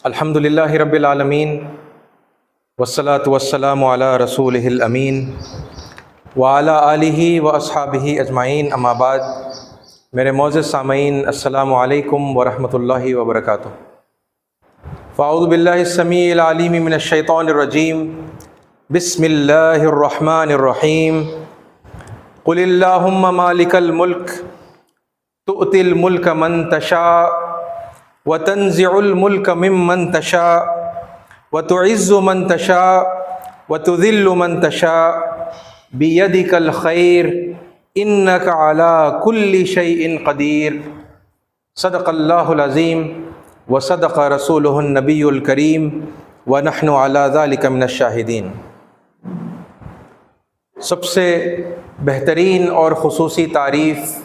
الحمدللہ رب العالمین والصلاة والسلام علی رسولہ الامین وعلی آلہ واصحابہ اجمعین، اما بعد۔ میرے معزز سامعین، السلام علیکم ورحمۃ اللہ وبرکاتہ۔ فاعوذ باللہ السمیع العلیم من الشیطان الرجیم، بسم اللہ الرحمن الرحیم۔ قل اللہم مالک الملک تؤتی الملک من تشاء وتنزع الملک ممن تشاء وتعز من تشاء وتذل من تشاء بیدک الخیر انک علی کل شیء قدیر۔ صدق اللہ العظیم وصدق رسولہ النبی الکریم ونحن علی ذلک من الشاہدین۔ سب سے بہترین اور خصوصی تعریف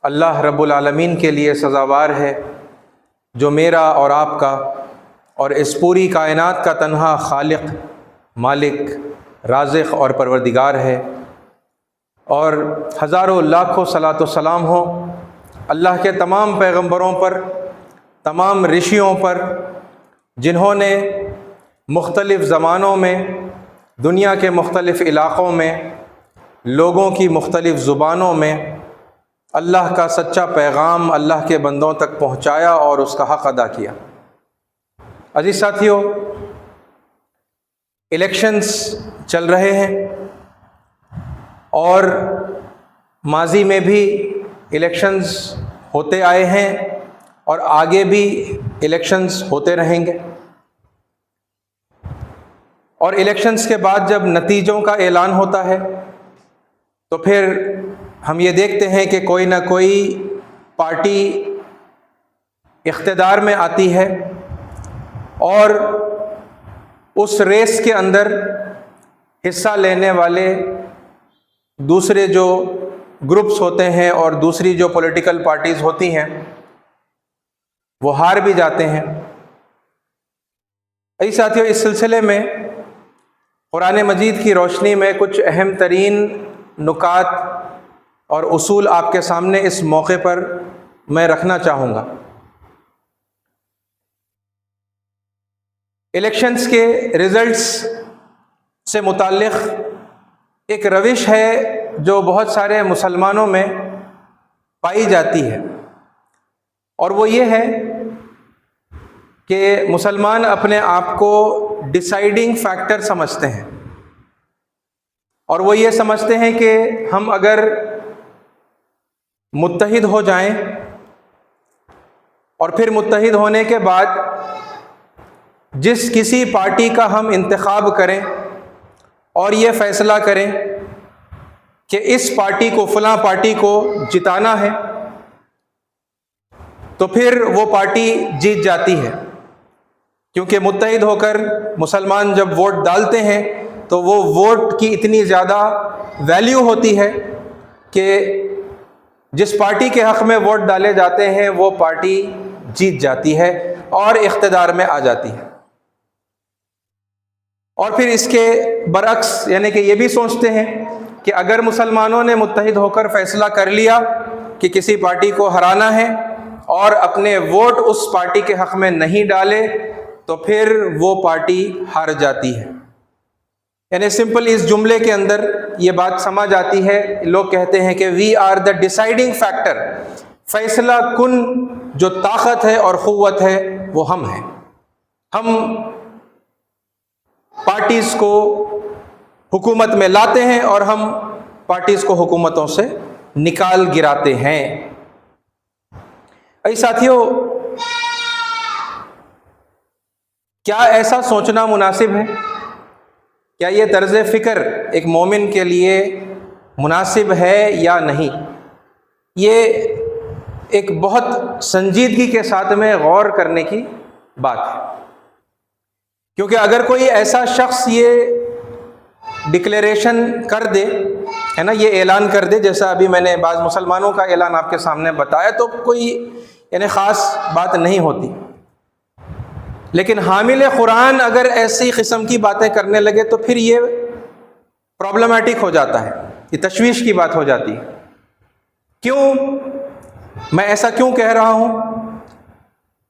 اللہ رب العالمین کے لیے سزاوار ہے، جو میرا اور آپ کا اور اس پوری کائنات کا تنہا خالق، مالک، رازق اور پروردگار ہے۔ اور ہزاروں لاکھوں صلاۃ و سلام ہو اللہ کے تمام پیغمبروں پر، تمام رشیوں پر، جنہوں نے مختلف زمانوں میں دنیا کے مختلف علاقوں میں لوگوں کی مختلف زبانوں میں اللہ کا سچا پیغام اللہ کے بندوں تک پہنچایا اور اس کا حق ادا کیا۔ عزیز ساتھیو، الیکشنز چل رہے ہیں اور ماضی میں بھی الیکشنز ہوتے آئے ہیں اور آگے بھی الیکشنز ہوتے رہیں گے۔ اور الیکشنز کے بعد جب نتیجوں کا اعلان ہوتا ہے تو پھر ہم یہ دیکھتے ہیں کہ کوئی نہ کوئی پارٹی اقتدار میں آتی ہے اور اس ریس کے اندر حصہ لینے والے دوسرے جو گروپس ہوتے ہیں اور دوسری جو پولیٹیکل پارٹیز ہوتی ہیں وہ ہار بھی جاتے ہیں۔ ائی ساتھیوں، اس سلسلے میں قرآن مجید کی روشنی میں کچھ اہم ترین نکات اور اصول آپ کے سامنے اس موقع پر میں رکھنا چاہوں گا۔ الیکشنز کے ریزلٹس سے متعلق ایک روش ہے جو بہت سارے مسلمانوں میں پائی جاتی ہے، اور وہ یہ ہے کہ مسلمان اپنے آپ کو ڈیسائیڈنگ فیکٹر سمجھتے ہیں، اور وہ یہ سمجھتے ہیں کہ ہم اگر متحد ہو جائیں اور پھر متحد ہونے کے بعد جس کسی پارٹی کا ہم انتخاب کریں اور یہ فیصلہ کریں کہ اس پارٹی کو، فلاں پارٹی کو جتانا ہے، تو پھر وہ پارٹی جیت جاتی ہے، کیونکہ متحد ہو کر مسلمان جب ووٹ ڈالتے ہیں تو وہ ووٹ کی اتنی زیادہ ویلیو ہوتی ہے کہ جس پارٹی کے حق میں ووٹ ڈالے جاتے ہیں وہ پارٹی جیت جاتی ہے اور اقتدار میں آ جاتی ہے۔ اور پھر اس کے برعکس، یعنی کہ یہ بھی سوچتے ہیں کہ اگر مسلمانوں نے متحد ہو کر فیصلہ کر لیا کہ کسی پارٹی کو ہرانا ہے اور اپنے ووٹ اس پارٹی کے حق میں نہیں ڈالے تو پھر وہ پارٹی ہار جاتی ہے۔ یعنی سمپل اس جملے کے اندر یہ بات سمجھ آتی ہے، لوگ کہتے ہیں کہ وی آر دا ڈیسائیڈنگ فیکٹر، فیصلہ کن جو طاقت ہے اور قوت ہے وہ ہم ہیں۔ ہم پارٹیز کو حکومت میں لاتے ہیں اور ہم پارٹیز کو حکومتوں سے نکال گراتے ہیں۔ اے ساتھیو، کیا ایسا سوچنا مناسب ہے؟ کیا یہ طرز فکر ایک مومن کے لیے مناسب ہے یا نہیں؟ یہ ایک بہت سنجیدگی کے ساتھ میں غور کرنے کی بات ہے، کیونکہ اگر کوئی ایسا شخص یہ ڈکلیریشن کر دے، ہے نا، یہ اعلان کر دے، جیسا ابھی میں نے بعض مسلمانوں کا اعلان آپ کے سامنے بتایا، تو کوئی یعنی خاص بات نہیں ہوتی، لیکن حامل قرآن اگر ایسی قسم کی باتیں کرنے لگے تو پھر یہ پرابلمٹک ہو جاتا ہے، یہ تشویش کی بات ہو جاتی ہے۔ کیوں؟ میں ایسا کیوں کہہ رہا ہوں؟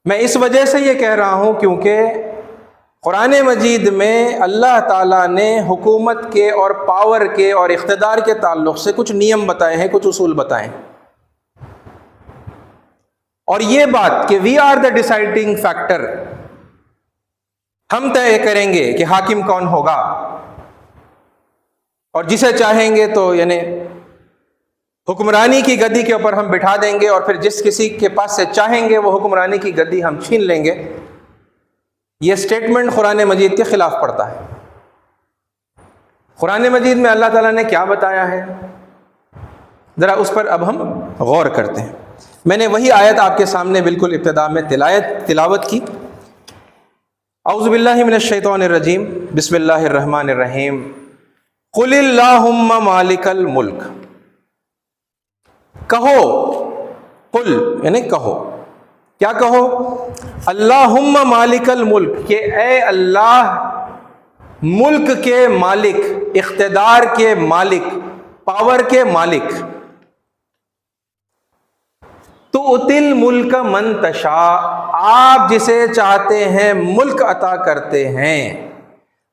میں اس وجہ سے یہ کہہ رہا ہوں کیونکہ قرآن مجید میں اللہ تعالیٰ نے حکومت کے اور پاور کے اور اقتدار کے تعلق سے کچھ نیم بتائے ہیں، کچھ اصول بتائے ہیں، اور یہ بات کہ we are the deciding factor, ہم طے کریں گے کہ حاکم کون ہوگا، اور جسے چاہیں گے تو یعنی حکمرانی کی گدی کے اوپر ہم بٹھا دیں گے، اور پھر جس کسی کے پاس سے چاہیں گے وہ حکمرانی کی گدی ہم چھین لیں گے، یہ سٹیٹمنٹ قرآن مجید کے خلاف پڑتا ہے۔ قرآن مجید میں اللہ تعالیٰ نے کیا بتایا ہے، ذرا اس پر اب ہم غور کرتے ہیں۔ میں نے وہی آیت آپ کے سامنے بالکل ابتدا میں تلاوت کی۔ اعوذ باللہ من الشیطان الرجیم، بسم اللہ الرحمن الرحیم۔ قل اللہم مالک الملک، کہو، قل یعنی کہو، کیا کہو؟ اللہم مالک الملک، کہ اے اللہ ملک کے مالک، اقتدار کے مالک، پاور کے مالک، تؤتی الملک من تشاء، آپ جسے چاہتے ہیں ملک عطا کرتے ہیں،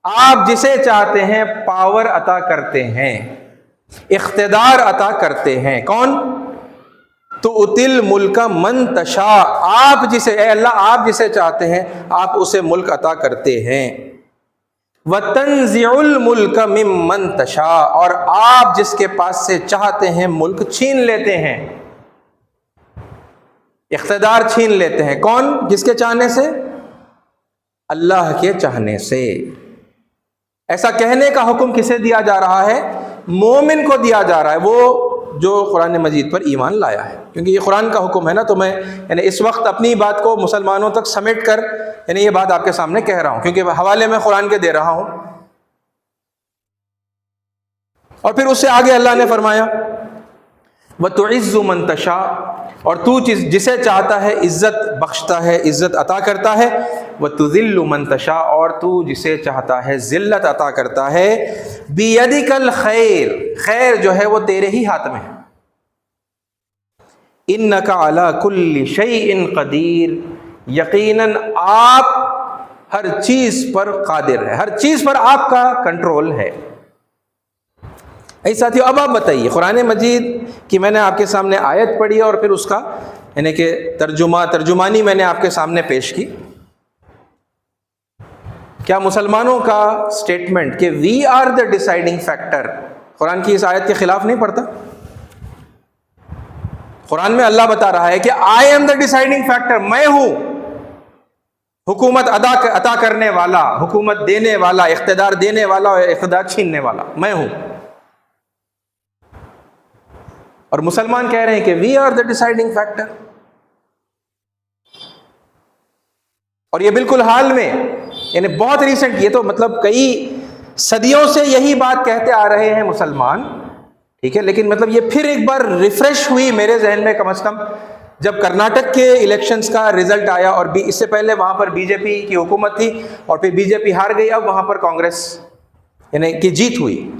آپ جسے چاہتے ہیں پاور عطا کرتے ہیں، اقتدار عطا کرتے ہیں۔ کون؟ تؤتی الملک من تشاء، آپ جسے، اے اللہ آپ جسے چاہتے ہیں آپ اسے ملک عطا کرتے ہیں۔ وتنزع الملک ممن تشاء، اور آپ جس کے پاس سے چاہتے ہیں ملک چھین لیتے ہیں، اقتدار چھین لیتے ہیں۔ کون؟ جس کے چاہنے سے؟ اللہ کے چاہنے سے۔ ایسا کہنے کا حکم کسے دیا جا رہا ہے؟ مومن کو دیا جا رہا ہے، وہ جو قرآن مجید پر ایمان لایا ہے، کیونکہ یہ قرآن کا حکم ہے نا۔ تو میں یعنی اس وقت اپنی بات کو مسلمانوں تک سمیٹ کر یعنی یہ بات آپ کے سامنے کہہ رہا ہوں، کیونکہ حوالے میں قرآن کے دے رہا ہوں۔ اور پھر اس سے آگے اللہ نے فرمایا وَتُعِزُّ مَن تَشَاءُ، اور تو جسے چاہتا ہے عزت بخشتا ہے، عزت عطا کرتا ہے۔ وَتُذِلُّ مَن تَشَاءُ، اور تو جسے چاہتا ہے ذلت عطا کرتا ہے۔ بِيَدِكَ الْخَيْرُ، خیر جو ہے وہ تیرے ہی ہاتھ میں ہے۔ إِنَّكَ عَلَى كُلِّ شَيْءٍ قَدِيرٌ، یقیناً آپ ہر چیز پر قادر ہے، ہر چیز پر آپ کا کنٹرول ہے۔ ساتھیو اب آپ بتائیے، قرآن مجید کی میں نے آپ کے سامنے آیت پڑھی اور پھر اس کا یعنی کہ ترجمانی میں نے آپ کے سامنے پیش کی۔ کیا مسلمانوں کا سٹیٹمنٹ کہ وی آر دا ڈیسائیڈنگ فیکٹر قرآن کی اس آیت کے خلاف نہیں پڑتا؟ قرآن میں اللہ بتا رہا ہے کہ آئی ایم دا ڈیسائیڈنگ فیکٹر، میں ہوں حکومت عطا کرنے والا، حکومت دینے والا، اقتدار دینے والا اور اقتدار چھیننے والا، میں ہوں۔ اور مسلمان کہہ رہے ہیں کہ وی آر دا ڈیسائیڈنگ فیکٹر۔ اور یہ بالکل حال میں یعنی بہت ریسنٹ، یہ تو مطلب کئی صدیوں سے یہی بات کہتے آ رہے ہیں مسلمان، ٹھیک ہے، لیکن مطلب یہ پھر ایک بار ریفریش ہوئی میرے ذہن میں، کم از کم جب کرناٹک کے الیکشنز کا رزلٹ آیا، اور اس سے پہلے وہاں پر بی جے پی کی حکومت تھی اور پھر بی جے پی ہار گئی، اب وہاں پر کانگریس یعنی کی جیت ہوئی،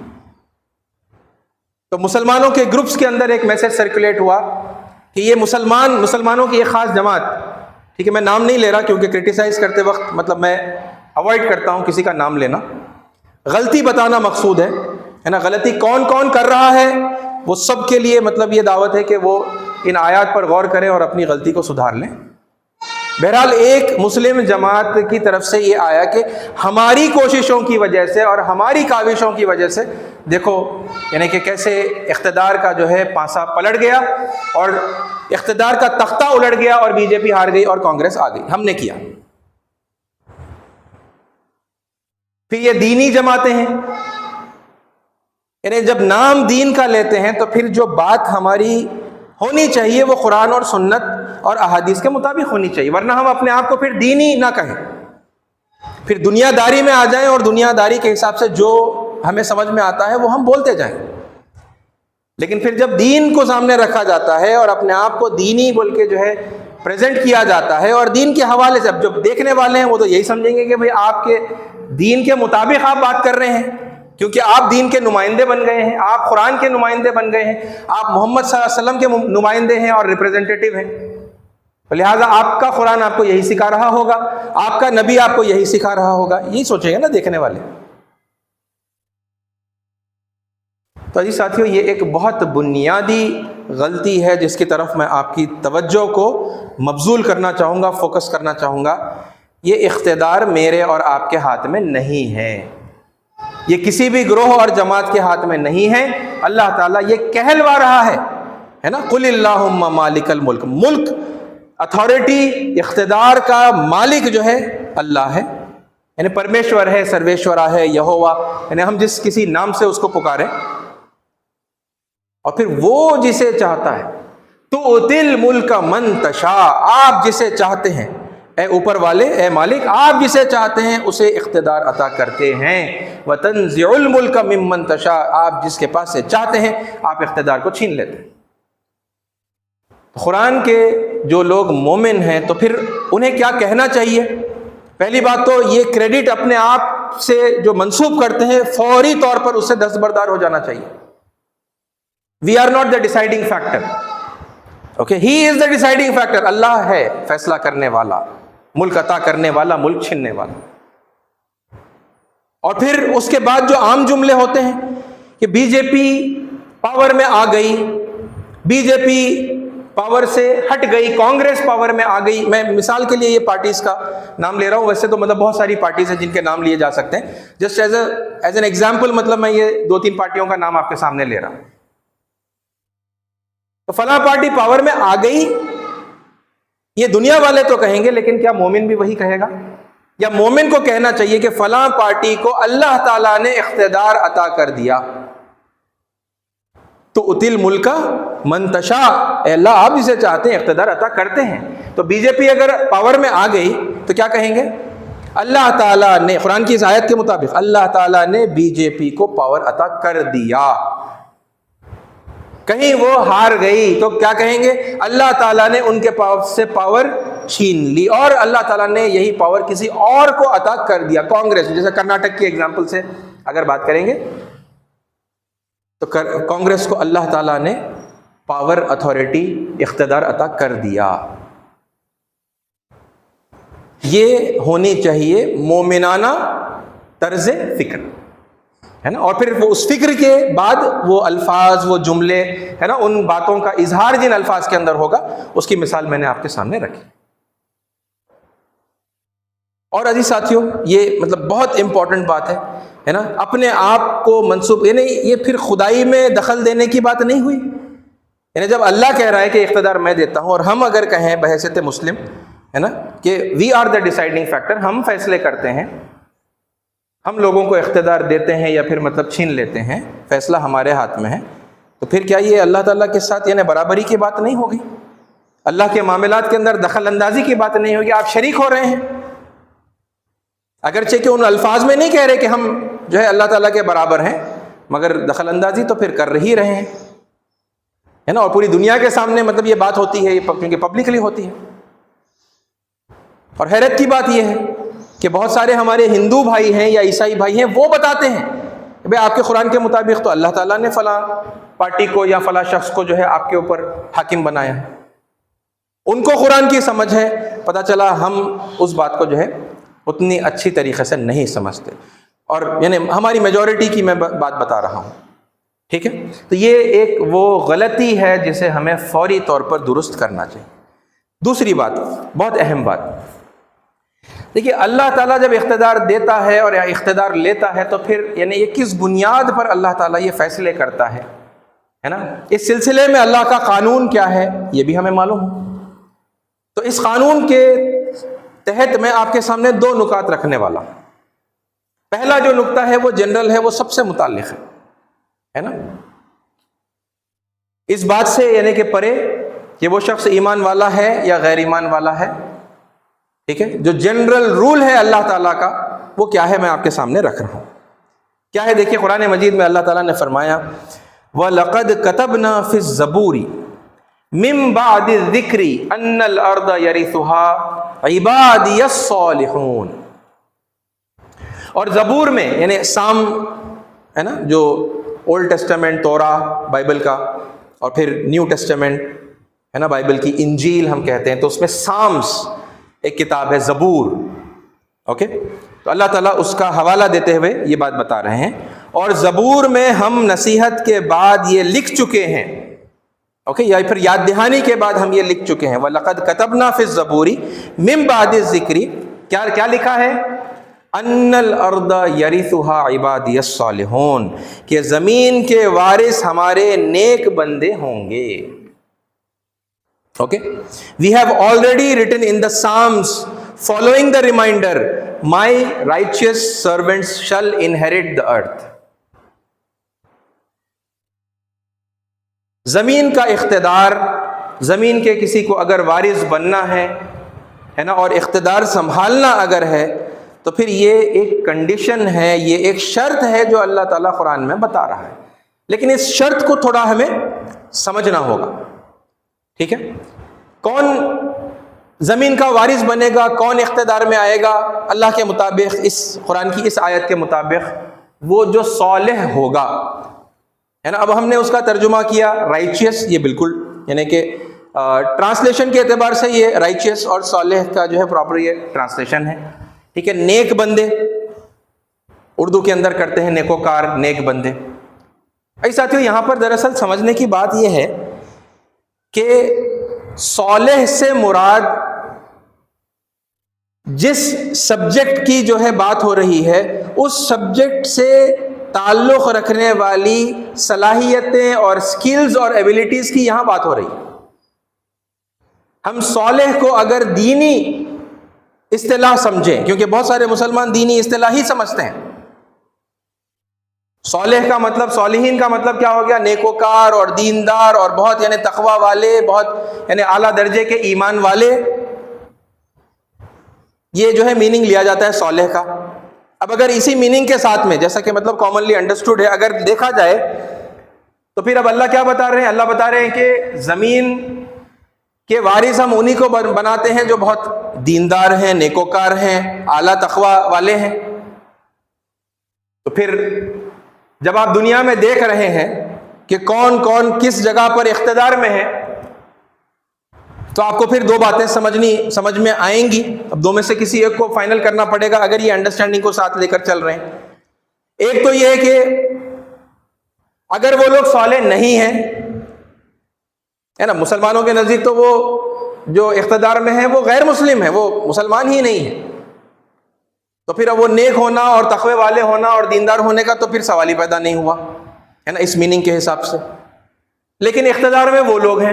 تو مسلمانوں کے گروپس کے اندر ایک میسج سرکولیٹ ہوا کہ یہ مسلمانوں کی ایک خاص جماعت، ٹھیک ہے، میں نام نہیں لے رہا کیونکہ کرٹیسائز کرتے وقت مطلب میں اوائڈ کرتا ہوں کسی کا نام لینا، غلطی بتانا مقصود ہے نا، غلطی کون کون کر رہا ہے وہ سب کے لیے مطلب یہ دعوت ہے کہ وہ ان آیات پر غور کریں اور اپنی غلطی کو سدھار لیں۔ بہرحال ایک مسلم جماعت کی طرف سے یہ آیا کہ ہماری کوششوں کی وجہ سے اور ہماری کاوشوں کی وجہ سے دیکھو یعنی کہ کیسے اقتدار کا جو ہے پانسا پلٹ گیا اور اقتدار کا تختہ الٹ گیا اور بی جے پی ہار گئی اور کانگریس آ گئی، ہم نے کیا۔ پھر یہ دینی جماعتیں ہیں، یعنی جب نام دین کا لیتے ہیں تو پھر جو بات ہماری ہونی چاہیے وہ قرآن اور سنت اور احادیث کے مطابق ہونی چاہیے، ورنہ ہم اپنے آپ کو پھر دینی نہ کہیں، پھر دنیا داری میں آ جائیں اور دنیا داری کے حساب سے جو ہمیں سمجھ میں آتا ہے وہ ہم بولتے جائیں۔ لیکن پھر جب دین کو سامنے رکھا جاتا ہے اور اپنے آپ کو دینی بول کے جو ہے پریزنٹ کیا جاتا ہے، اور دین کے حوالے سے اب جو دیکھنے والے ہیں وہ تو یہی سمجھیں گے کہ بھئی آپ کے دین کے مطابق آپ بات کر رہے ہیں، کیونکہ آپ دین کے نمائندے بن گئے ہیں، آپ قرآن کے نمائندے بن گئے ہیں، آپ محمد صلی اللہ علیہ وسلم کے نمائندے ہیں اور ریپریزنٹیٹیو ہیں۔ لہٰذا آپ کا قرآن آپ کو یہی سکھا رہا ہوگا، آپ کا نبی آپ کو یہی سکھا رہا ہوگا، یہی سوچیں گے نا دیکھنے والے۔ تو جی ساتھیو، یہ ایک بہت بنیادی غلطی ہے جس کی طرف میں آپ کی توجہ کو مبذول کرنا چاہوں گا، فوکس کرنا چاہوں گا۔ یہ اقتدار میرے اور آپ کے ہاتھ میں نہیں ہے، یہ کسی بھی گروہ اور جماعت کے ہاتھ میں نہیں ہے۔ اللہ تعالیٰ یہ کہلوا رہا ہے نا، قل اللہم مالک الملک، ملک، اتھارٹی، اقتدار کا مالک جو ہے اللہ ہے، یعنی پرمیشور ہے، سرویشورا ہے، یہوہ، یعنی ہم جس کسی نام سے اس کو پکاریں، اور پھر وہ جسے چاہتا ہے تؤتی الملک من تشاء، آپ جسے چاہتے ہیں اے اوپر والے، اے مالک، آپ جسے چاہتے ہیں اسے اقتدار عطا کرتے ہیں، وتنزع الملک ممن تشاء، آپ جس کے پاس سے چاہتے ہیں آپ اقتدار کو چھین لیتے ہیں۔ قرآن کے جو لوگ مومن ہیں تو پھر انہیں کیا کہنا چاہیے؟ پہلی بات تو یہ کریڈٹ اپنے آپ سے جو منسوب کرتے ہیں فوری طور پر اس سے دستبردار ہو جانا چاہیے۔ We are not the deciding factor. Okay, He is the deciding factor. اللہ ہے فیصلہ کرنے والا، ملک عطا کرنے والا، ملک چھیننے والا۔ اور پھر اس کے بعد جو عام جملے ہوتے ہیں کہ بی جے پی پاور میں آ گئی، بی جے پی پاور سے ہٹ گئی، کانگریس پاور میں آ گئی۔ میں مثال کے لیے یہ پارٹیز کا نام لے رہا ہوں، ویسے تو مطلب بہت ساری پارٹیز ہیں جن کے نام لیے جا سکتے ہیں، جسٹ ایز این ایگزامپل، مطلب میں یہ 2-3 پارٹیوں کا نام آپ کے سامنے لے رہا ہوں۔ تو فلاں پارٹی پاور میں آ گئی، یہ دنیا والے تو کہیں گے، لیکن کیا مومن بھی وہی کہے گا؟ یا مومن کو کہنا چاہیے کہ فلاں پارٹی کو اللہ تعالیٰ نے اقتدار عطا کر دیا، تؤتی الملک من تشاء، اے اللہ آپ جسے چاہتے ہیں اقتدار عطا کرتے ہیں۔ تو بی جے پی اگر پاور میں آ گئی تو کیا کہیں گے؟ اللہ تعالیٰ نے، قرآن کی اس آیت کے مطابق اللہ تعالیٰ نے بی جے پی کو پاور عطا کر دیا۔ کہیں وہ ہار گئی تو کیا کہیں گے؟ اللہ تعالیٰ نے ان کے پاور سے پاور چھین لی، اور اللہ تعالیٰ نے یہی پاور کسی اور کو عطا کر دیا۔ کانگریس، جیسے کرناٹک کی ایگزامپل سے اگر بات کریں گے تو کانگریس کو اللہ تعالیٰ نے پاور، اتھارٹی، اقتدار عطا کر دیا۔ یہ ہونی چاہیے مومنانہ طرز فکر، ہے نا۔ اور پھر وہ اس فکر کے بعد وہ الفاظ، وہ جملے، ہے نا، ان باتوں کا اظہار جن الفاظ کے اندر ہوگا، اس کی مثال میں نے آپ کے سامنے رکھی۔ اور عزیز ساتھیوں، یہ مطلب بہت امپورٹنٹ بات ہے نا، اپنے آپ کو منسوب، یعنی یہ پھر خدائی میں دخل دینے کی بات نہیں ہوئی، یعنی جب اللہ کہہ رہا ہے کہ اقتدار میں دیتا ہوں، اور ہم اگر کہیں بحیثیت مسلم، ہے نا، کہ وی آر دا ڈیسائیڈنگ فیکٹر، ہم فیصلے کرتے ہیں، ہم لوگوں کو اقتدار دیتے ہیں یا پھر مطلب چھین لیتے ہیں، فیصلہ ہمارے ہاتھ میں ہے، تو پھر کیا یہ اللہ تعالیٰ کے ساتھ یعنی برابری کی بات نہیں ہوگی؟ اللہ کے معاملات کے اندر دخل اندازی کی بات نہیں ہوگی؟ آپ شریک ہو رہے ہیں، اگرچہ کہ ان الفاظ میں نہیں کہہ رہے کہ ہم جو ہے اللہ تعالیٰ کے برابر ہیں، مگر دخل اندازی تو پھر کر ہی رہے ہیں، ہے نا۔ اور پوری دنیا کے سامنے مطلب یہ بات ہوتی ہے، کیونکہ پبلکلی ہوتی ہے۔ اور حیرت کی بات یہ ہے کہ بہت سارے ہمارے ہندو بھائی ہیں یا عیسائی بھائی ہیں، وہ بتاتے ہیں کہ بھئی آپ کے قرآن کے مطابق تو اللہ تعالیٰ نے فلاں پارٹی کو یا فلاں شخص کو جو ہے آپ کے اوپر حاکم بنایا ہے۔ ان کو قرآن کی سمجھ ہے، پتہ چلا ہم اس بات کو جو ہے اتنی اچھی طریقے سے نہیں سمجھتے، اور یعنی ہماری میجورٹی کی میں بات بتا رہا ہوں، ٹھیک ہے۔ تو یہ ایک وہ غلطی ہے جسے ہمیں فوری طور پر درست کرنا چاہیے۔ دوسری بات، بہت اہم بات، دیکھیے اللہ تعالیٰ جب اقتدار دیتا ہے اور اقتدار لیتا ہے تو پھر یعنی یہ کس بنیاد پر اللہ تعالیٰ یہ فیصلے کرتا ہے نا، اس سلسلے میں اللہ کا قانون کیا ہے یہ بھی ہمیں معلوم ہو۔ تو اس قانون کے تحت میں آپ کے سامنے 2 نکات رکھنے والا ہوں۔ پہلا جو نکتہ ہے وہ جنرل ہے، وہ سب سے متعلق ہے نا، اس بات سے یعنی کہ پرے کہ وہ شخص ایمان والا ہے یا غیر ایمان والا ہے، ٹھیک ہے۔ جو جنرل رول ہے اللہ تعالیٰ کا وہ کیا ہے میں آپ کے سامنے رکھ رہا ہوں۔ کیا ہے؟ دیکھیے قرآن مجید میں اللہ تعالیٰ نے فرمایا وَلَقَدْ كَتَبْنَا فِي الزَّبُورِ مِن بَعْدِ الذِّكْرِ أَنَّ الْأَرْضَ يَرِثُهَا عِبَادِيَ الصَّالِحُونَ۔ اور زبور میں یعنی سام ہے نا، جو اولڈ ٹیسٹامنٹ، تورا، بائبل کا، اور پھر نیو ٹیسٹامنٹ، ہے نا، بائبل کی انجیل ہم کہتے ہیں، تو اس میں سامس ایک کتاب ہے، زبور، اوکے، تو اللہ تعالیٰ اس کا حوالہ دیتے ہوئے یہ بات بتا رہے ہیں. اور زبور میں ہم نصیحت کے بعد یہ لکھ چکے ہیں، اوکے، یا پھر یاد دہانی کے بعد ہم یہ لکھ چکے ہیں. وَلَقَدْ كَتَبْنَا فِي الزَّبُورِ مِن بَعْدِ الذِّكْرِ، کیا لکھا ہے؟ ان الارض یرثها عبادی الصالحون، کہ زمین کے وارث ہمارے نیک بندے ہوں گے. Okay, we have already written in the Psalms following the reminder, my righteous servants shall inherit the earth. زمین کا اقتدار، زمین کے کسی کو اگر وارث بننا ہے نا، اور اقتدار سنبھالنا اگر ہے، تو پھر یہ ایک کنڈیشن ہے، یہ ایک شرط ہے جو اللہ تعالیٰ قرآن میں بتا رہا ہے. لیکن اس شرط کو تھوڑا ہمیں سمجھنا ہوگا. ٹھیک ہے، کون زمین کا وارث بنے گا، کون اقتدار میں آئے گا؟ اللہ کے مطابق، اس قرآن کی اس آیت کے مطابق، وہ جو صالح ہوگا، ہے نا. اب ہم نے اس کا ترجمہ کیا رائچیس، یہ بالکل یعنی کہ ٹرانسلیشن کے اعتبار سے یہ رائچیس اور صالح کا جو ہے پراپر یہ ٹرانسلیشن ہے. ٹھیک ہے، نیک بندے اردو کے اندر کرتے ہیں نیکوکار، نیک بندے. ایسا ساتھیو، یہاں پر دراصل سمجھنے کی بات یہ ہے کہ صالح سے مراد جس سبجیکٹ کی جو ہے بات ہو رہی ہے، اس سبجیکٹ سے تعلق رکھنے والی صلاحیتیں اور سکلز اور ایبیلٹیز کی یہاں بات ہو رہی ہے. ہم صالح کو اگر دینی اصطلاح سمجھیں، کیونکہ بہت سارے مسلمان دینی اصطلاح ہی سمجھتے ہیں. صالح کا مطلب، صالحین کا مطلب کیا ہو گیا؟ نیکوکار اور دیندار اور بہت یعنی تقوی والے، بہت یعنی اعلیٰ درجے کے ایمان والے، یہ جو ہے میننگ لیا جاتا ہے صالح کا. اب اگر اسی میننگ کے ساتھ میں، جیسا کہ مطلب کامنلی انڈرسٹوڈ ہے، اگر دیکھا جائے تو پھر اب اللہ کیا بتا رہے ہیں؟ اللہ بتا رہے ہیں کہ زمین کے وارث ہم انہی کو بناتے ہیں جو بہت دیندار ہیں، نیکوکار ہیں، اعلیٰ تقوی والے ہیں. تو پھر جب آپ دنیا میں دیکھ رہے ہیں کہ کون کون کس جگہ پر اقتدار میں ہے، تو آپ کو پھر دو باتیں سمجھ میں آئیں گی. اب دو میں سے کسی ایک کو فائنل کرنا پڑے گا اگر یہ انڈرسٹینڈنگ کو ساتھ لے کر چل رہے ہیں. ایک تو یہ ہے کہ اگر وہ لوگ صالح نہیں ہیں، ہے نا، مسلمانوں کے نزدیک تو وہ جو اقتدار میں ہیں وہ غیر مسلم ہیں، وہ مسلمان ہی نہیں ہیں، تو پھر اب وہ نیک ہونا اور تقوی والے ہونا اور دیندار ہونے کا تو پھر سوال ہی پیدا نہیں ہوا، ہے نا، اس میننگ کے حساب سے. لیکن اقتدار میں وہ لوگ ہیں،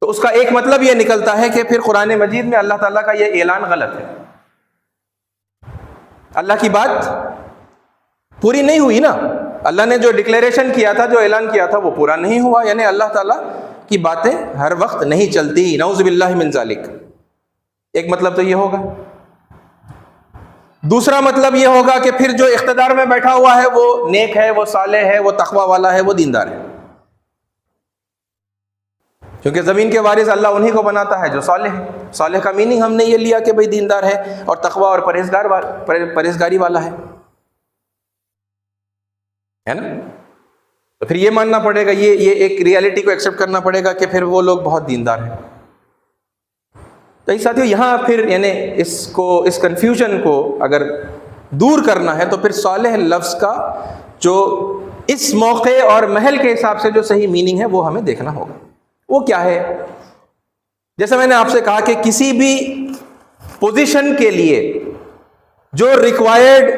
تو اس کا ایک مطلب یہ نکلتا ہے کہ پھر قرآن مجید میں اللہ تعالیٰ کا یہ اعلان غلط ہے. اللہ کی بات پوری نہیں ہوئی نا. اللہ نے جو ڈکلیریشن کیا تھا، جو اعلان کیا تھا، وہ پورا نہیں ہوا. یعنی اللہ تعالیٰ کی باتیں ہر وقت نہیں چلتی، نعوذ باللہ من ذالک. ایک مطلب تو یہ ہوگا. دوسرا مطلب یہ ہوگا کہ پھر جو اقتدار میں بیٹھا ہوا ہے وہ نیک ہے، وہ صالح ہے، وہ تقوی والا ہے، وہ دیندار ہے. کیونکہ زمین کے وارث اللہ انہی کو بناتا ہے جو صالح ہے. صالح کا میننگ ہم نے یہ لیا کہ بھئی دیندار ہے اور تقوی اور پرہیزگاری والا ہے نا. تو پھر یہ ماننا پڑے گا، یہ ایک ریالٹی کو ایکسیپٹ کرنا پڑے گا کہ پھر وہ لوگ بہت دیندار ہیں. تو اس ساتھیو، یہاں پھر یعنی اس کنفیوژن کو اگر دور کرنا ہے تو پھر صالح لفظ کا جو اس موقع اور محل کے حساب سے جو صحیح میننگ ہے وہ ہمیں دیکھنا ہوگا. وہ کیا ہے؟ جیسے میں نے آپ سے کہا کہ کسی بھی پوزیشن کے لیے جو ریکوائرڈ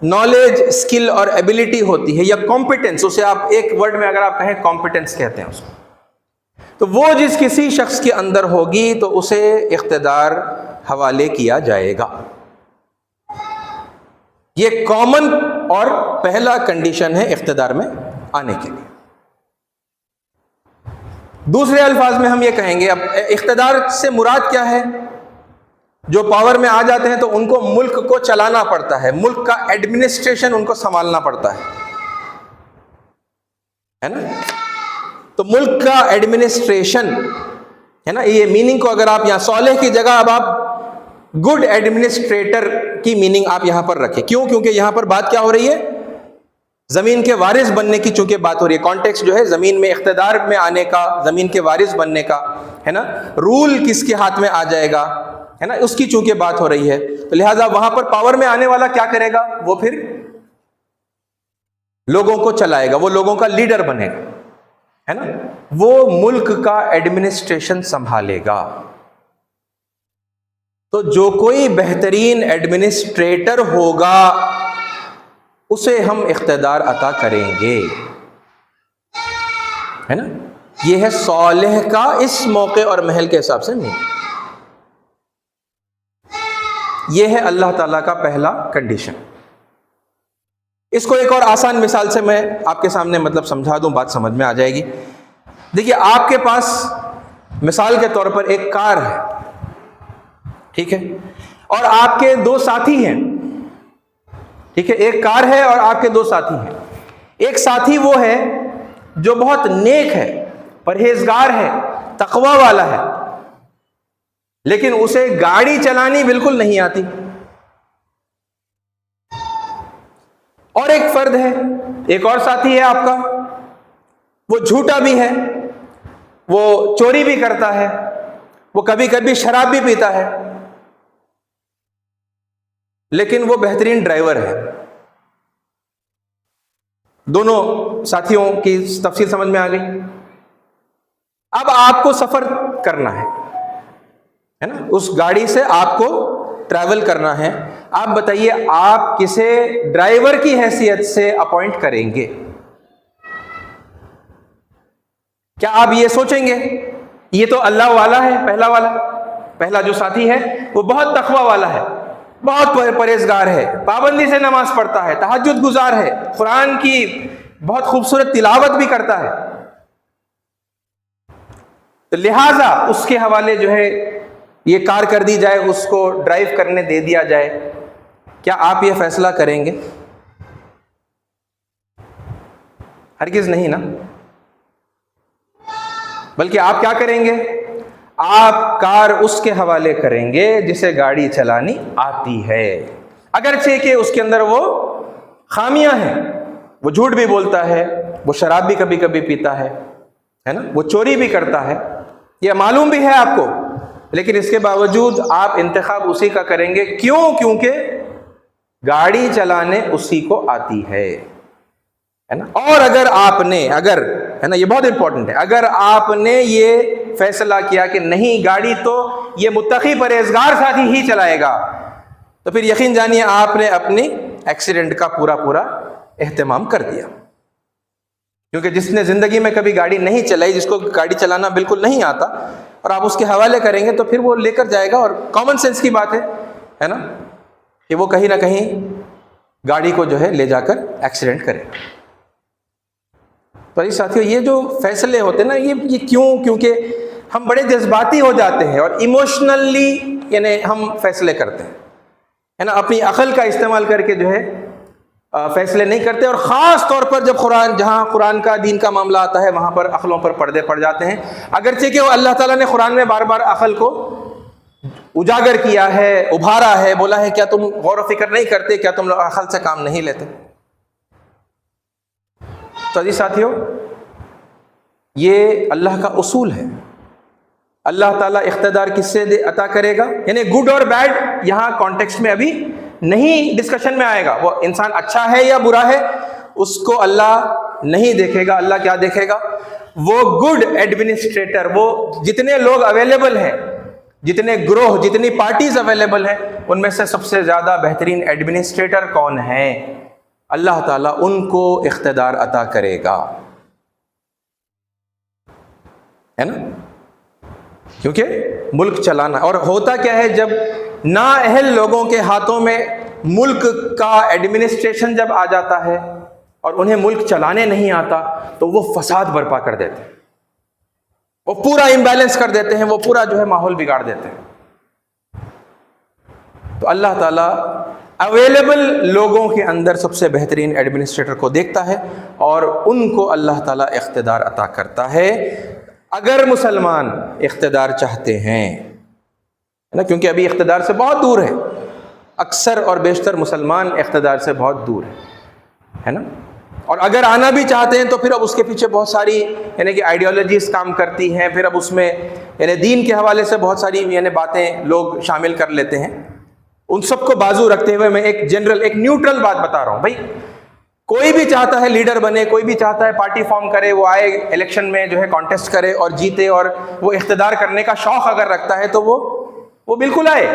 نالج، اسکل اور ایبلٹی ہوتی ہے، یا کمپیٹنس، اسے آپ ایک ورڈ میں اگر آپ کہیں کمپیٹنس کہتے ہیں اس کو، تو وہ جس کسی شخص کے اندر ہوگی تو اسے اقتدار حوالے کیا جائے گا. یہ کامن اور پہلا کنڈیشن ہے اقتدار میں آنے کے لیے. دوسرے الفاظ میں ہم یہ کہیں گے، اب اقتدار سے مراد کیا ہے؟ جو پاور میں آ جاتے ہیں تو ان کو ملک کو چلانا پڑتا ہے، ملک کا ایڈمنسٹریشن ان کو سنبھالنا پڑتا ہے نا. تو ملک کا ایڈمنسٹریشن ہے نا، یہ میننگ کو اگر آپ یہاں صالح کی جگہ اب آپ گڈ ایڈمنسٹریٹر کی میننگ آپ یہاں پر رکھیں. کیوں؟ کیونکہ یہاں پر بات کیا ہو رہی ہے؟ زمین کے وارث بننے کی چونکہ بات ہو رہی ہے، کانٹیکس جو ہے زمین میں اقتدار میں آنے کا، زمین کے وارث بننے کا ہے نا، رول کس کے ہاتھ میں آ جائے گا ہے نا، اس کی چونکہ بات ہو رہی ہے، تو لہٰذا وہاں پر پاور میں آنے والا کیا کرے گا؟ وہ پھر لوگوں کو چلائے گا، وہ لوگوں کا لیڈر بنے گا ہے نا، وہ ملک کا ایڈمنسٹریشن سنبھالے گا۔ تو جو کوئی بہترین ایڈمنسٹریٹر ہوگا اسے ہم اقتدار عطا کریں گے، ہے نا۔ یہ ہے صالح کا اس موقع اور محل کے حساب سے نہیں، یہ ہے اللہ تعالیٰ کا پہلا کنڈیشن۔ اس کو ایک اور آسان مثال سے میں آپ کے سامنے مطلب سمجھا دوں، بات سمجھ میں آ جائے گی۔ دیکھیے آپ کے پاس مثال کے طور پر ایک کار ہے، ٹھیک ہے، اور آپ کے دو ساتھی ہیں، ٹھیک ہے، ایک کار ہے اور آپ کے دو ساتھی ہیں۔ ایک ساتھی وہ ہے جو بہت نیک ہے، پرہیزگار ہے، تقوی والا ہے، لیکن اسے گاڑی چلانی بالکل نہیں آتی۔ اور ایک فرد ہے، ایک اور ساتھی ہے آپ کا، وہ جھوٹا بھی ہے، وہ چوری بھی کرتا ہے، وہ کبھی کبھی شراب بھی پیتا ہے، لیکن وہ بہترین ڈرائیور ہے۔ دونوں ساتھیوں کی تفصیل سمجھ میں آ گئی۔ اب آپ کو سفر کرنا ہے نا، اس گاڑی سے آپ کو ٹریول کرنا ہے۔ آپ بتائیے آپ کسے ڈرائیور کی حیثیت سے اپوائنٹ کریں گے؟ کیا آپ یہ سوچیں گے یہ تو اللہ والا ہے، پہلا جو ساتھی ہے وہ بہت تقوی والا ہے، بہت پرہیزگار ہے، پابندی سے نماز پڑھتا ہے، تہجد گزار ہے، قرآن کی بہت خوبصورت تلاوت بھی کرتا ہے، تو لہٰذا اس کے حوالے جو ہے یہ کار کر دی جائے، اس کو ڈرائیو کرنے دے دیا جائے، کیا آپ یہ فیصلہ کریں گے؟ ہرگز نہیں نا، بلکہ آپ کیا کریں گے؟ آپ کار اس کے حوالے کریں گے جسے گاڑی چلانی آتی ہے، اگرچہ کہ اس کے اندر وہ خامیاں ہیں، وہ جھوٹ بھی بولتا ہے، وہ شراب بھی کبھی کبھی پیتا ہے نا، وہ چوری بھی کرتا ہے، یہ معلوم بھی ہے آپ کو، لیکن اس کے باوجود آپ انتخاب اسی کا کریں گے۔ کیوں؟ کیونکہ گاڑی چلانے اسی کو آتی ہے نا۔ اور اگر آپ نے ہے نا، یہ بہت امپورٹنٹ ہے، اگر آپ نے یہ فیصلہ کیا کہ نہیں گاڑی تو یہ متقی پرہیزگار ساتھی ہی چلائے گا، تو پھر یقین جانیے آپ نے اپنی ایکسیڈنٹ کا پورا اہتمام کر دیا، کیونکہ جس نے زندگی میں کبھی گاڑی نہیں چلائی، جس کو گاڑی چلانا بالکل نہیں آتا، اور آپ اس کے حوالے کریں گے تو پھر وہ لے کر جائے گا، اور کامن سینس کی بات ہے نا کہ وہ کہیں نہ کہیں گاڑی کو جو ہے لے جا کر ایکسیڈنٹ کرے۔ تو ساتھیوں یہ جو فیصلے ہوتے ہیں نا، یہ کیونکہ ہم بڑے جذباتی ہو جاتے ہیں اور ایموشنلی یعنی ہم فیصلے کرتے ہیں ہے نا، اپنی عقل کا استعمال کر کے جو ہے فیصلے نہیں کرتے، اور خاص طور پر جب جہاں قرآن کا دین کا معاملہ آتا ہے وہاں پر عقلوں پر پردے پڑ جاتے ہیں، اگرچہ کہ وہ اللہ تعالیٰ نے قرآن میں بار بار عقل کو اجاگر کیا ہے، ابھارا ہے، بولا ہے کیا تم غور و فکر نہیں کرتے، کیا تم عقل سے کام نہیں لیتے؟ تو عزیز ساتھیوں یہ اللہ کا اصول ہے، اللہ تعالیٰ اقتدار کس سے عطا کرے گا، یعنی گڈ اور بیڈ یہاں کانٹیکسٹ میں ابھی نہیں ڈسکشن میں آئے گا، وہ انسان اچھا ہے یا برا ہے اس کو اللہ نہیں دیکھے گا۔ اللہ کیا دیکھے گا؟ وہ گڈ ایڈمنسٹریٹر، وہ جتنے لوگ اویلیبل ہیں، جتنے گروہ، جتنی پارٹیز اویلیبل ہیں، ان میں سے سب سے زیادہ بہترین ایڈمنسٹریٹر کون ہیں؟ اللہ تعالیٰ ان کو اقتدار عطا کرے گا، ہے نا، کیونکہ ملک چلانا، اور ہوتا کیا ہے جب نااہل لوگوں کے ہاتھوں میں ملک کا ایڈمنسٹریشن جب آ جاتا ہے اور انہیں ملک چلانے نہیں آتا تو وہ فساد برپا کر دیتے ہیں، وہ پورا امبیلنس کر دیتے ہیں، وہ پورا جو ہے ماحول بگاڑ دیتے ہیں۔ تو اللہ تعالیٰ اویلیبل لوگوں کے اندر سب سے بہترین ایڈمنسٹریٹر کو دیکھتا ہے اور ان کو اللہ تعالیٰ اقتدار عطا کرتا ہے، اگر مسلمان اقتدار چاہتے ہیں نا، کیونکہ ابھی اقتدار سے بہت دور ہے، اکثر اور بیشتر مسلمان اقتدار سے بہت دور ہے نا۔ اور اگر آنا بھی چاہتے ہیں تو پھر اب اس کے پیچھے بہت ساری یعنی کہ آئیڈیالوجیز کام کرتی ہیں، پھر اب اس میں یعنی دین کے حوالے سے بہت ساری یعنی باتیں لوگ شامل کر لیتے ہیں۔ ان سب کو بازو رکھتے ہوئے میں ایک جنرل، ایک نیوٹرل بات بتا رہا ہوں۔ بھائی کوئی بھی چاہتا ہے لیڈر بنے، کوئی بھی چاہتا ہے پارٹی فارم کرے، وہ آئے الیکشن میں جو ہے کانٹیسٹ کرے اور جیتے، اور وہ اقتدار کرنے کا شوق اگر رکھتا ہے تو وہ بالکل آئے،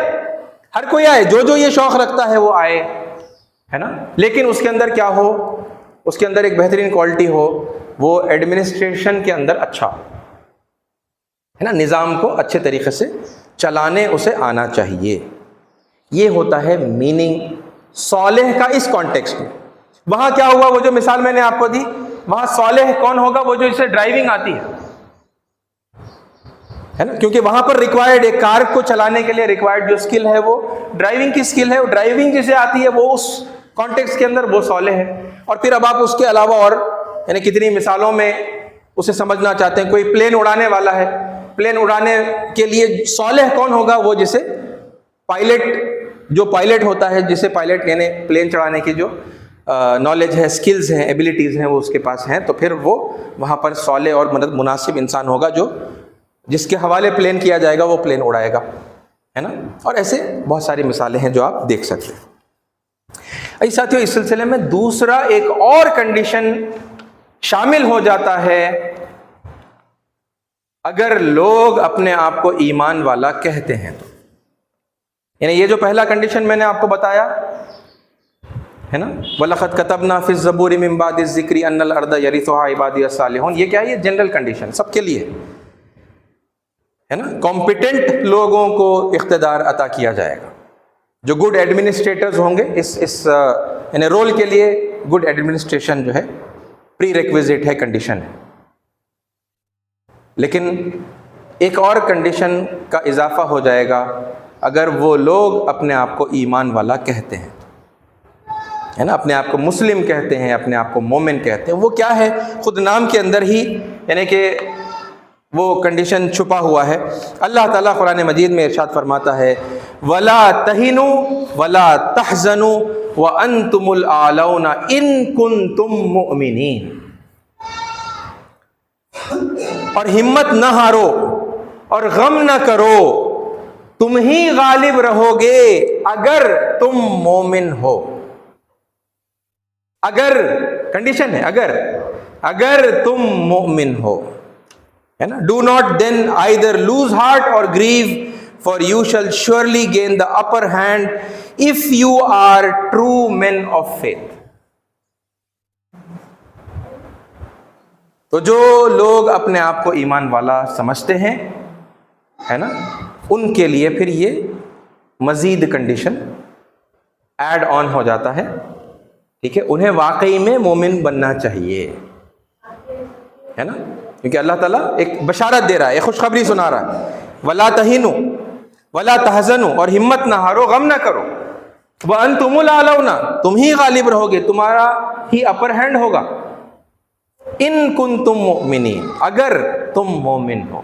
ہر کوئی آئے، جو یہ شوق رکھتا ہے وہ آئے، ہے نا۔ لیکن اس کے اندر کیا ہو، اس کے اندر ایک بہترین کوالٹی ہو، وہ ایڈمنسٹریشن کے اندر اچھا ہے نا، نظام کو اچھے طریقے سے چلانے اسے آنا چاہیے۔ یہ ہوتا ہے میننگ صالح کا اس کانٹیکسٹ میں۔ وہاں کیا ہوا، وہ جو مثال میں نے آپ کو دی، وہاں صالح کون ہوگا، وہ جو جسے ڈرائیونگ آتی ہے نا، کیونکہ وہاں پر ریکوائرڈ ایک کار کو چلانے کے لیے ریکوائرڈ جو اسکل ہے وہ ڈرائیونگ کی اسکل ہے، وہ ڈرائیونگ جسے آتی ہے وہ اس کانٹیکسٹ کے اندر وہ صالح ہے۔ اور پھر اب آپ اس کے علاوہ اور یعنی کتنی مثالوں میں اسے سمجھنا چاہتے ہیں۔ کوئی پلین اڑانے والا ہے، پلین اڑانے کے لیے صالح کون ہوگا، وہ جسے پائلٹ، جو پائلٹ ہوتا ہے، جسے پائلٹ یعنی پلین چڑھانے کی جو نالج ہے، سکلز ہیں، ایبلٹیز ہیں، وہ اس کے پاس ہیں، تو پھر وہ وہاں پر صالح اور مناسب انسان ہوگا، جو جس کے حوالے پلین کیا جائے گا وہ پلین اڑائے گا، ہے نا۔ اور ایسے بہت ساری مثالیں ہیں جو آپ دیکھ سکتے ہیں۔ ای ساتھیوں، اس سلسلے میں دوسرا ایک اور کنڈیشن شامل ہو جاتا ہے اگر لوگ اپنے آپ کو ایمان والا کہتے ہیں تو، یعنی یہ جو پہلا کنڈیشن میں نے آپ کو بتایا ہے نا، وَلَقَدْ كَتَبْنَا فِي الزَّبُورِ مِن بَعْدِ الذِّكْرِ أَنَّ الْأَرْضَ يَرِثُهَا عِبَادِيَ الصَّالِحُونَ، یہ کیا ہے، یہ جنرل کنڈیشن سب کے لیے ہے نا۔ کمپیٹنٹ لوگوں کو اقتدار عطا کیا جائے گا، جو گڈ ایڈمنسٹریٹرز ہوں گے، اس یعنی رول کے لیے گڈ ایڈمنسٹریشن جو ہے پری ریکویزٹ ہے، کنڈیشن ہے۔ لیکن ایک اور کنڈیشن کا اضافہ ہو جائے گا اگر وہ لوگ اپنے آپ کو ایمان والا کہتے ہیں، ہے نا، اپنے آپ کو مسلم کہتے ہیں، اپنے آپ کو مومن کہتے ہیں۔ وہ کیا ہے، خود نام کے اندر ہی یعنی کہ وہ کنڈیشن چھپا ہوا ہے۔ اللہ تعالیٰ قرآن مجید میں ارشاد فرماتا ہے، وَلَا تَهِنُوا وَلَا تَحْزَنُوا وَأَنْتُمُ الْأَعْلَوْنَ إِن كُنتُم مُؤْمِنِينَ، اور ہمت نہ ہارو اور غم نہ کرو، تم ہی غالب رہو گے اگر تم مومن ہو۔ اگر کنڈیشن ہے، اگر تم مومن ہو، ہے نا۔ Do not then either lose heart or grieve, for you shall surely gain the upper hand if you are true men of faith. تو جو لوگ اپنے آپ کو ایمان والا سمجھتے ہیں، ہے نا، ان کے لیے پھر یہ مزید کنڈیشن ایڈ آن ہو جاتا ہے، ٹھیک ہے۔ انہیں واقعی میں مومن بننا چاہیے، ہے نا، کیونکہ اللہ تعالیٰ ایک بشارت دے رہا ہے، ایک خوشخبری سنا رہا ہے، وَلَا تَهِنُوا وَلَا تَحْزَنُوا، اور ہمت نہ ہارو، غم نہ کرو، وَأَنْتُمُ الْأَعْلَوْنَ، تم ہی غالب رہو گے، تمہارا ہی اپر ہینڈ ہوگا، ان کنتم مؤمنین، اگر تم مومن ہو۔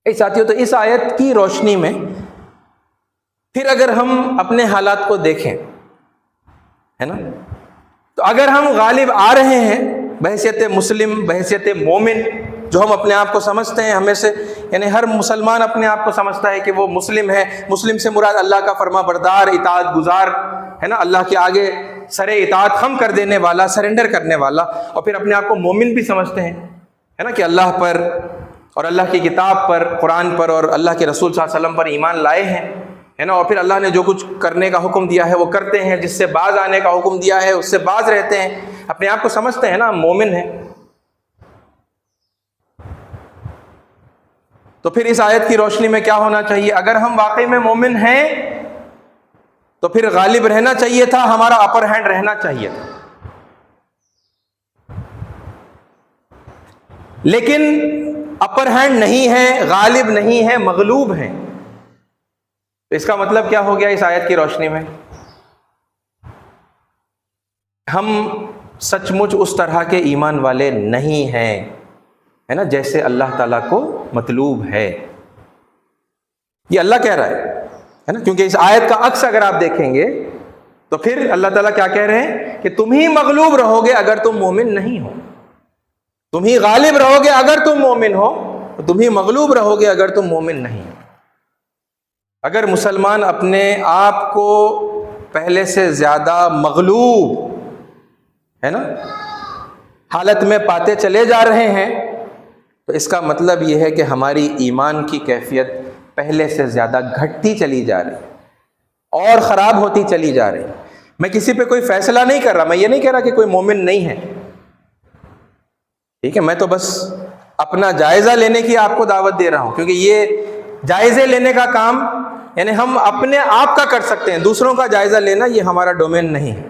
اے ساتھیو، تو اس آیت کی روشنی میں پھر اگر ہم اپنے حالات کو دیکھیں، ہے نا، تو اگر ہم غالب آ رہے ہیں بحیثیت مسلم، بحیثیت مومن، جو ہم اپنے آپ کو سمجھتے ہیں، ہمیں سے یعنی ہر مسلمان اپنے آپ کو سمجھتا ہے کہ وہ مسلم ہے، مسلم سے مراد اللہ کا فرما بردار، اطاعت گزار، ہے نا، اللہ کے آگے سر اطاعت خم کر دینے والا، سرنڈر کرنے والا، اور پھر اپنے آپ کو مومن بھی سمجھتے ہیں، ہے نا، کہ اللہ پر اور اللہ کی کتاب پر، قرآن پر اور اللہ کے رسول صلی اللہ علیہ وسلم پر ایمان لائے ہیں، ہے نا، اور پھر اللہ نے جو کچھ کرنے کا حکم دیا ہے وہ کرتے ہیں، جس سے باز آنے کا حکم دیا ہے اس سے باز رہتے ہیں، اپنے آپ کو سمجھتے ہیں نا مومن ہیں۔ تو پھر اس آیت کی روشنی میں کیا ہونا چاہیے، اگر ہم واقعی میں مومن ہیں تو پھر غالب رہنا چاہیے تھا، ہمارا اپر ہینڈ رہنا چاہیے تھا۔ لیکن اپر ہینڈ نہیں ہے، غالب نہیں ہے، مغلوب ہیں۔ تو اس کا مطلب کیا ہو گیا اس آیت کی روشنی میں، ہم سچ مچ اس طرح کے ایمان والے نہیں ہیں، ہے نا، جیسے اللہ تعالیٰ کو مطلوب ہے۔ یہ اللہ کہہ رہا ہے نا، کیونکہ اس آیت کا عکس اگر آپ دیکھیں گے تو پھر اللہ تعالیٰ کیا کہہ رہے ہیں کہ تم ہی مغلوب رہو گے اگر تم مومن نہیں ہو، تم ہی غالب رہو گے اگر تم مومن ہو، تم ہی مغلوب رہو گے اگر تم مومن نہیں ہو۔ اگر مسلمان اپنے آپ کو پہلے سے زیادہ مغلوب ہے نا حالت میں پاتے چلے جا رہے ہیں تو اس کا مطلب یہ ہے کہ ہماری ایمان کی کیفیت پہلے سے زیادہ گھٹتی چلی جا رہی اور خراب ہوتی چلی جا رہی۔ میں کسی پہ کوئی فیصلہ نہیں کر رہا، میں یہ نہیں کہہ رہا کہ کوئی مومن نہیں ہے، ٹھیک ہے، میں تو بس اپنا جائزہ لینے کی آپ کو دعوت دے رہا ہوں، کیونکہ یہ جائزے لینے کا کام یعنی ہم اپنے آپ کا کر سکتے ہیں، دوسروں کا جائزہ لینا یہ ہمارا ڈومین نہیں ہے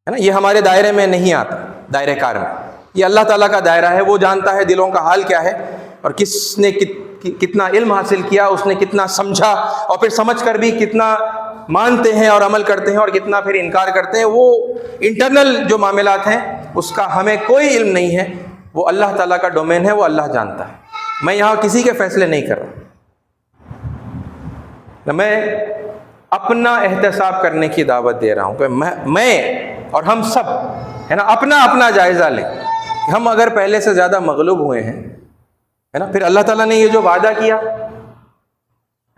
نا، یہ ہمارے دائرے میں نہیں آتا، دائرے کار میں۔ یہ اللہ تعالیٰ کا دائرہ ہے، وہ جانتا ہے دلوں کا حال کیا ہے اور کس نے کتنا علم حاصل کیا، اس نے کتنا سمجھا، اور پھر سمجھ کر بھی کتنا مانتے ہیں اور عمل کرتے ہیں اور کتنا پھر انکار کرتے ہیں۔ وہ انٹرنل جو معاملات ہیں اس کا ہمیں کوئی علم نہیں ہے، وہ اللہ تعالیٰ کا ڈومین ہے، وہ اللہ جانتا ہے۔ میں یہاں کسی کے فیصلے نہیں کر رہا، میں اپنا احتساب کرنے کی دعوت دے رہا ہوں کہ میں اور ہم سب ہے نا اپنا جائزہ لیں۔ ہم اگر پہلے سے زیادہ مغلوب ہوئے ہیں ہے نا، پھر اللہ تعالیٰ نے یہ جو وعدہ کیا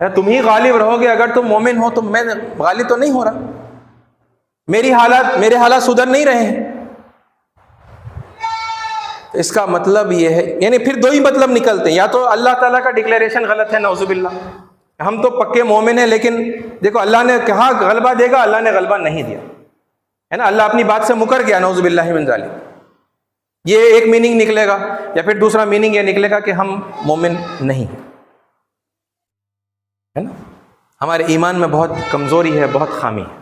ہے تم ہی غالب رہو گے اگر تم مومن ہو، تو میں غالب تو نہیں ہو رہا، میرے حالات سدھر نہیں رہے ہیں۔ اس کا مطلب یہ ہے، یعنی پھر دو ہی مطلب نکلتے ہیں، یا تو اللہ تعالیٰ کا ڈکلیریشن غلط ہے، نعوذ باللہ، ہم تو پکے مومن ہیں لیکن دیکھو اللہ نے کہا غلبہ دے گا، اللہ نے غلبہ نہیں دیا ہے نا، اللہ اپنی بات سے مکر گیا، نعوذ باللہ من ذالک۔ یہ ایک میننگ نکلے گا، یا پھر دوسرا میننگ یہ نکلے گا کہ ہم مومن نہیں ہے نا، ہمارے ایمان میں بہت کمزوری ہے، بہت خامی ہے۔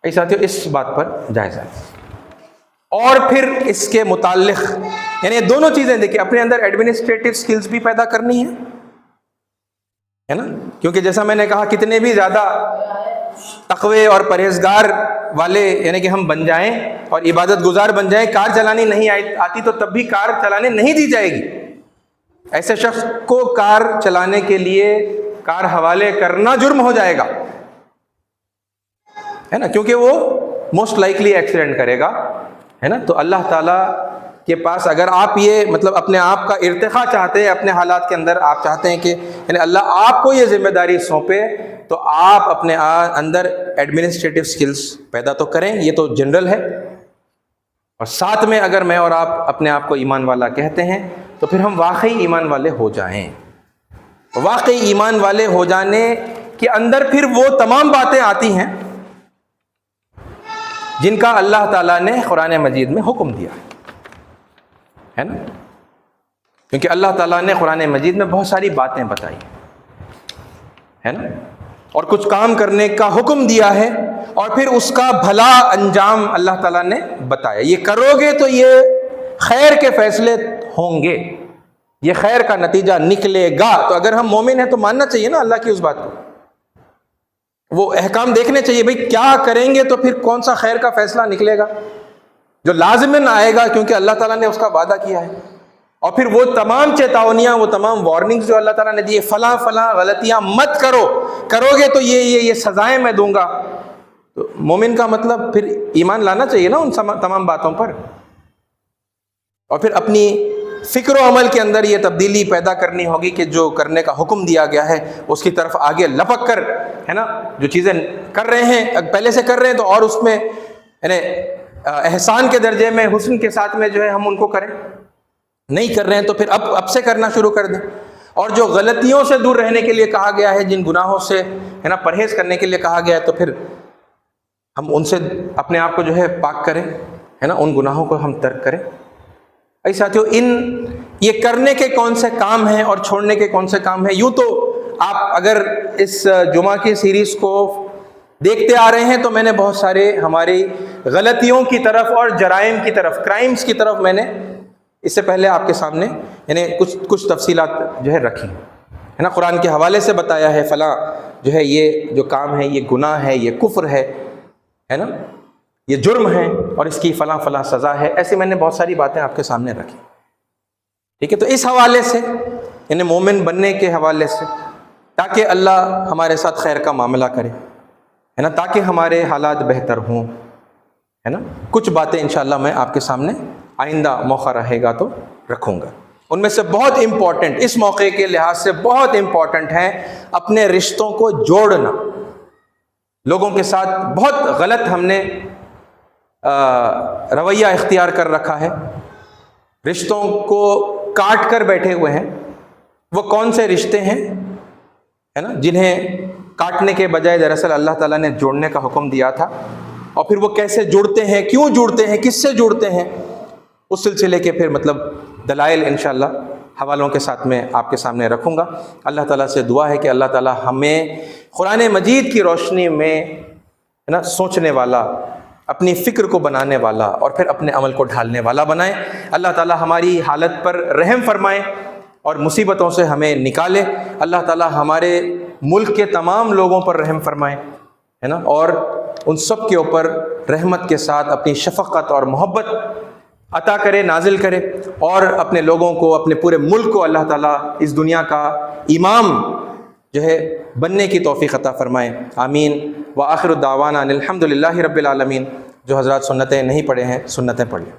ایسا ساتھیو اس بات پر جائزہ ہے۔ اور پھر اس کے متعلق یعنی دونوں چیزیں دیکھیں، اپنے اندر ایڈمنسٹریٹو سکلز بھی پیدا کرنی ہے نا، کیونکہ جیسا میں نے کہا کتنے بھی زیادہ تقوی اور پرہیزگار والے یعنی کہ ہم بن جائیں اور عبادت گزار بن جائیں، کار چلانی نہیں آتی تو تب بھی کار چلانے نہیں دی جائے گی۔ ایسے شخص کو کار چلانے کے لیے کار حوالے کرنا جرم ہو جائے گا ہے نا، کیونکہ وہ موسٹ لائکلی ایکسیڈنٹ کرے گا ہے نا۔ تو اللہ تعالیٰ کے پاس اگر آپ یہ مطلب اپنے آپ کا ارتقاء چاہتے ہیں، اپنے حالات کے اندر آپ چاہتے ہیں کہ یعنی اللہ آپ کو یہ ذمہ داری سونپے، تو آپ اپنے اندر ایڈمنسٹریٹو سکلز پیدا تو کریں، یہ تو جنرل ہے، اور ساتھ میں اگر میں اور آپ اپنے آپ کو ایمان والا کہتے ہیں تو پھر ہم واقعی ایمان والے ہو جائیں۔ واقعی ایمان والے ہو جانے کے اندر پھر وہ تمام باتیں آتی ہیں جن کا اللہ تعالیٰ نے قرآن مجید میں حکم دیا ہے نا، کیونکہ اللہ تعالیٰ نے قرآن مجید میں بہت ساری باتیں بتائی ہے نا، اور کچھ کام کرنے کا حکم دیا ہے، اور پھر اس کا بھلا انجام اللہ تعالیٰ نے بتایا، یہ کرو گے تو یہ خیر کے فیصلے ہوں گے، یہ خیر کا نتیجہ نکلے گا۔ تو اگر ہم مومن ہیں تو ماننا چاہیے نا اللہ کی اس بات کو، وہ احکام دیکھنے چاہیے، بھئی کیا کریں گے تو پھر کون سا خیر کا فیصلہ نکلے گا جو لازماً آئے گا، کیونکہ اللہ تعالیٰ نے اس کا وعدہ کیا ہے۔ اور پھر وہ تمام چیتاونیاں، وہ تمام وارننگز جو اللہ تعالیٰ نے دی، فلاں فلاں غلطیاں مت کرو گے تو یہ سزائیں میں دوں گا۔ تو مومن کا مطلب پھر ایمان لانا چاہیے نا ان تمام باتوں پر، اور پھر اپنی فکر و عمل کے اندر یہ تبدیلی پیدا کرنی ہوگی کہ جو کرنے کا حکم دیا گیا ہے اس کی طرف آگے لپک کر ہے نا، جو چیزیں کر رہے ہیں پہلے سے کر رہے ہیں تو اور اس میں یعنی احسان کے درجے میں، حسن کے ساتھ میں جو ہے ہم ان کو کریں، نہیں کر رہے ہیں تو پھر اب سے کرنا شروع کر دیں۔ اور جو غلطیوں سے دور رہنے کے لیے کہا گیا ہے، جن گناہوں سے ہے نا پرہیز کرنے کے لیے کہا گیا ہے، تو پھر ہم ان سے اپنے آپ کو جو ہے پاک کریں ہے نا، ان گناہوں کو ہم ترک کریں۔ ایسے ساتھیو یہ کرنے کے کون سے کام ہیں اور چھوڑنے کے کون سے کام ہیں، یوں تو آپ اگر اس جمعہ کی سیریز کو دیکھتے آ رہے ہیں تو میں نے بہت سارے ہماری غلطیوں کی طرف اور جرائم کی طرف، کرائمز کی طرف میں نے اس سے پہلے آپ کے سامنے یعنی کچھ تفصیلات جو ہے رکھی ہے نا، قرآن کے حوالے سے بتایا ہے فلاں جو ہے یہ جو کام ہے یہ گناہ ہے، یہ کفر ہے نا، یہ جرم ہے اور اس کی فلاں فلاں سزا ہے، ایسے میں نے بہت ساری باتیں آپ کے سامنے رکھی، ٹھیک ہے۔ تو اس حوالے سے یعنی مومن بننے کے حوالے سے، تاکہ اللہ ہمارے ساتھ خیر کا معاملہ کرے ہے نا، تاکہ ہمارے حالات بہتر ہوں، ہے نا۔ کچھ باتیں انشاءاللہ میں آپ کے سامنے آئندہ موقع رہے گا تو رکھوں گا۔ ان میں سے بہت امپورٹنٹ، اس موقع کے لحاظ سے بہت امپورٹنٹ ہے اپنے رشتوں کو جوڑنا۔ لوگوں کے ساتھ بہت غلط ہم نے رویہ اختیار کر رکھا ہے، رشتوں کو کاٹ کر بیٹھے ہوئے ہیں۔ وہ کون سے رشتے ہیں، ہے نا، جنہیں کاٹنے کے بجائے دراصل اللہ تعالیٰ نے جوڑنے کا حکم دیا تھا، اور پھر وہ کیسے جڑتے ہیں، کیوں جڑتے ہیں، کس سے جڑتے ہیں، اس سلسلے کے پھر دلائل انشاءاللہ حوالوں کے ساتھ میں آپ کے سامنے رکھوں گا۔ اللہ تعالیٰ سے دعا ہے کہ اللہ تعالیٰ ہمیں قرآن مجید کی روشنی میں، ہے نا، سوچنے والا، اپنی فکر کو بنانے والا اور پھر اپنے عمل کو ڈھالنے والا بنائے۔ اللہ تعالیٰ ہماری حالت پر رحم فرمائے اور مصیبتوں سے ہمیں نکالے۔ اللہ تعالیٰ ہمارے ملک کے تمام لوگوں پر رحم فرمائے، ہے نا، اور ان سب کے اوپر رحمت کے ساتھ اپنی شفقت اور محبت عطا کرے، نازل کرے، اور اپنے لوگوں کو، اپنے پورے ملک کو اللہ تعالیٰ اس دنیا کا امام جو ہے بننے کی توفیق عطا فرمائے۔ آمین۔ وآخر الدعوانا الحمد للہ رب العالمین۔ جو حضرات سنتیں نہیں پڑھے ہیں سنتیں پڑھ لیں۔